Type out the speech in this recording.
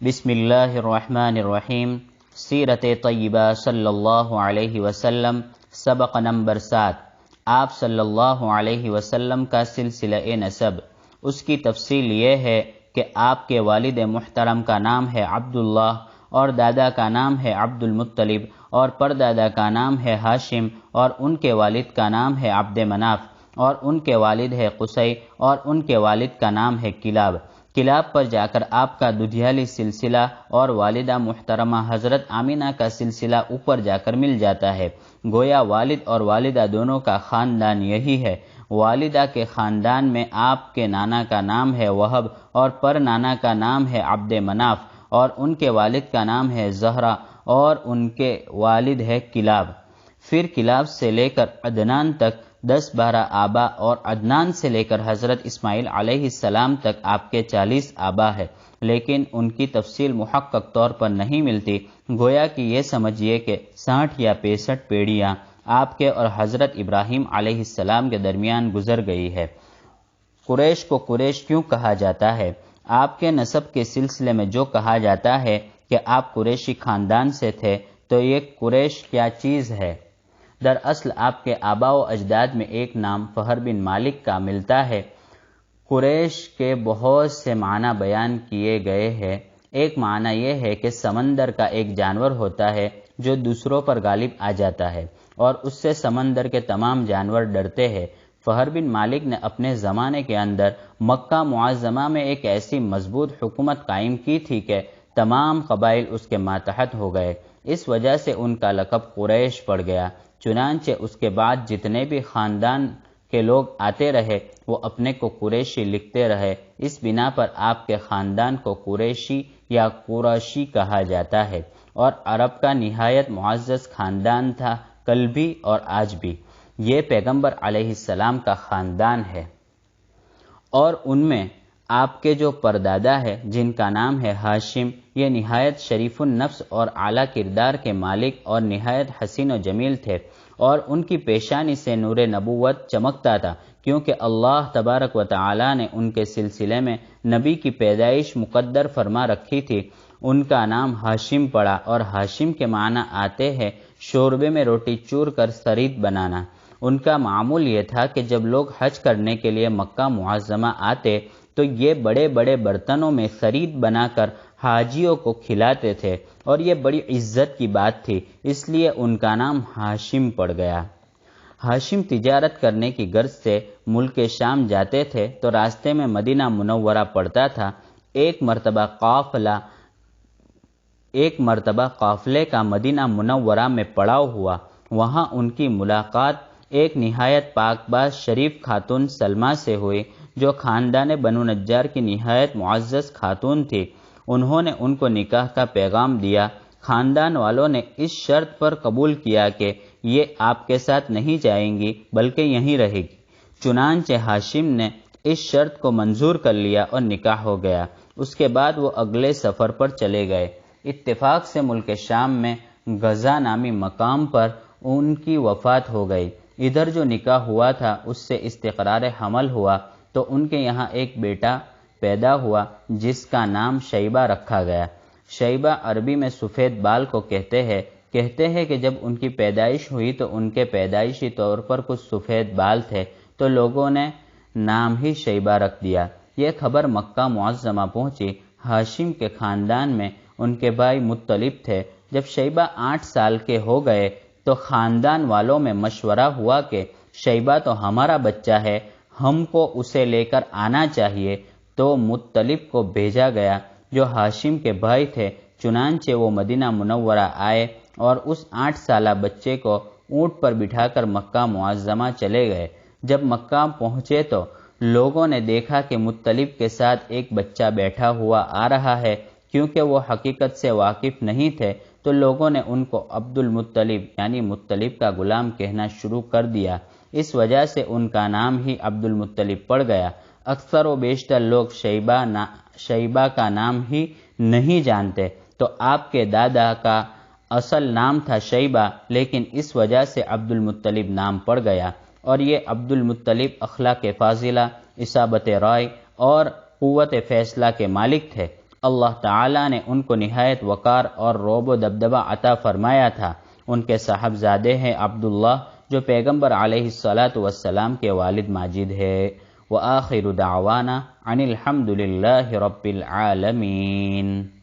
بسم اللہ الرحمن الرحیم۔ سیرت طیبہ صلی اللہ علیہ وسلم، سبق نمبر 7۔ آپ صلی اللہ علیہ وسلم کا سلسلہ نسب۔ اس کی تفصیل یہ ہے کہ آپ کے والد محترم کا نام ہے عبداللہ، اور دادا کا نام ہے عبد المطلب، اور پردادا کا نام ہے ہاشم، اور ان کے والد کا نام ہے عبد مناف، اور ان کے والد ہے قصی، اور ان کے والد کا نام ہے کلاب۔ کلاب پر جا کر آپ کا دودھیالی سلسلہ اور والدہ محترمہ حضرت آمینہ کا سلسلہ اوپر جا کر مل جاتا ہے۔ گویا والد اور والدہ دونوں کا خاندان یہی ہے۔ والدہ کے خاندان میں آپ کے نانا کا نام ہے وہب، اور پر نانا کا نام ہے عبد مناف، اور ان کے والد کا نام ہے زہرہ، اور ان کے والد ہے کلاب۔ پھر کلاب سے لے کر عدنان تک 10-12 آبا، اور عدنان سے لے کر حضرت اسماعیل علیہ السلام تک آپ کے 40 آبا ہے، لیکن ان کی تفصیل محقق طور پر نہیں ملتی۔ گویا کہ یہ سمجھیے کہ 60 یا 65 پیڑیاں آپ کے اور حضرت ابراہیم علیہ السلام کے درمیان گزر گئی ہے۔ قریش کو قریش کیوں کہا جاتا ہے؟ آپ کے نسب کے سلسلے میں جو کہا جاتا ہے کہ آپ قریشی خاندان سے تھے، تو یہ قریش کیا چیز ہے؟ دراصل آپ کے آباء و اجداد میں ایک نام فہر بن مالک کا ملتا ہے۔ قریش کے بہت سے معنی بیان کیے گئے ہیں۔ ایک معنی یہ ہے کہ سمندر کا ایک جانور ہوتا ہے جو دوسروں پر غالب آ جاتا ہے، اور اس سے سمندر کے تمام جانور ڈرتے ہیں۔ فہر بن مالک نے اپنے زمانے کے اندر مکہ معظمہ میں ایک ایسی مضبوط حکومت قائم کی تھی کہ تمام قبائل اس کے ماتحت ہو گئے۔ اس وجہ سے ان کا لقب قریش پڑ گیا۔ چنانچہ اس کے بعد جتنے بھی خاندان کے لوگ آتے رہے، وہ اپنے کو قریشی لکھتے رہے۔ اس بنا پر آپ کے خاندان کو قریشی یا قرشی کہا جاتا ہے، اور عرب کا نہایت معزز خاندان تھا، کل بھی اور آج بھی۔ یہ پیغمبر علیہ السلام کا خاندان ہے، اور ان میں آپ کے جو پردادا ہے جن کا نام ہے ہاشم، یہ نہایت شریف النفس اور اعلیٰ کردار کے مالک اور نہایت حسین و جمیل تھے، اور ان کی پیشانی سے نور نبوت چمکتا تھا، کیونکہ اللہ تبارک و تعالی نے ان کے سلسلے میں نبی کی پیدائش مقدر فرما رکھی تھی۔ ان کا نام ہاشم پڑا، اور ہاشم کے معنی آتے ہیں شوربے میں روٹی چور کر ثرید بنانا۔ ان کا معمول یہ تھا کہ جب لوگ حج کرنے کے لیے مکہ معظمہ آتے تو یہ بڑے بڑے برتنوں میں ثرید بنا کر حاجیوں کو کھلاتے تھے، اور یہ بڑی عزت کی بات تھی، اس لیے ان کا نام ہاشم پڑ گیا۔ ہاشم تجارت کرنے کی غرض سے ملک شام جاتے تھے تو راستے میں مدینہ منورہ پڑتا تھا۔ ایک مرتبہ قافلے کا مدینہ منورہ میں پڑاؤ ہوا۔ وہاں ان کی ملاقات ایک نہایت پاک باز شریف خاتون سلمہ سے ہوئی، جو خاندان بنو نجار کی نہایت معزز خاتون تھی۔ انہوں نے ان کو نکاح کا پیغام دیا۔ خاندان والوں نے اس شرط پر قبول کیا کہ یہ آپ کے ساتھ نہیں جائیں گی بلکہ یہیں رہے گی۔ چنانچہ ہاشم نے اس شرط کو منظور کر لیا اور نکاح ہو گیا۔ اس کے بعد وہ اگلے سفر پر چلے گئے۔ اتفاق سے ملک شام میں غزہ نامی مقام پر ان کی وفات ہو گئی۔ ادھر جو نکاح ہوا تھا اس سے استقرار حمل ہوا، تو ان کے یہاں ایک بیٹا پیدا ہوا جس کا نام شیبہ رکھا گیا۔ شیبہ عربی میں سفید بال کو کہتے ہیں کہ جب ان کی پیدائش ہوئی تو ان کے پیدائشی طور پر کچھ سفید بال تھے، تو لوگوں نے نام ہی شیبہ رکھ دیا۔ یہ خبر مکہ معظمہ پہنچی۔ ہاشم کے خاندان میں ان کے بھائی مطلب تھے۔ جب شیبہ 8 سال کے ہو گئے تو خاندان والوں میں مشورہ ہوا کہ شیبہ تو ہمارا بچہ ہے، ہم کو اسے لے کر آنا چاہیے۔ تو مطلب کو بھیجا گیا جو ہاشم کے بھائی تھے۔ چنانچہ وہ مدینہ منورہ آئے اور اس 8 سالہ بچے کو اونٹ پر بٹھا کر مکہ معظمہ چلے گئے۔ جب مکہ پہنچے تو لوگوں نے دیکھا کہ مطلب کے ساتھ ایک بچہ بیٹھا ہوا آ رہا ہے۔ کیونکہ وہ حقیقت سے واقف نہیں تھے تو لوگوں نے ان کو عبد المطلب یعنی مطلب کا غلام کہنا شروع کر دیا۔ اس وجہ سے ان کا نام ہی عبد المطلب پڑ گیا۔ اکثر و بیشتر لوگ شیبہ کا نام ہی نہیں جانتے۔ تو آپ کے دادا کا اصل نام تھا شیبہ، لیکن اس وجہ سے عبد المطلب نام پڑ گیا، اور یہ عبد المطلب اخلاق فاضلہ، اصابت رائے اور قوت فیصلہ کے مالک تھے۔ اللہ تعالیٰ نے ان کو نہایت وقار اور رعب و دبدبہ عطا فرمایا تھا۔ ان کے صاحبزادے ہیں عبداللہ جو پیغمبر علیہ السلام کے والد ماجد ہے۔ وآخر دعوانا ان الحمد للہ رب العالمین۔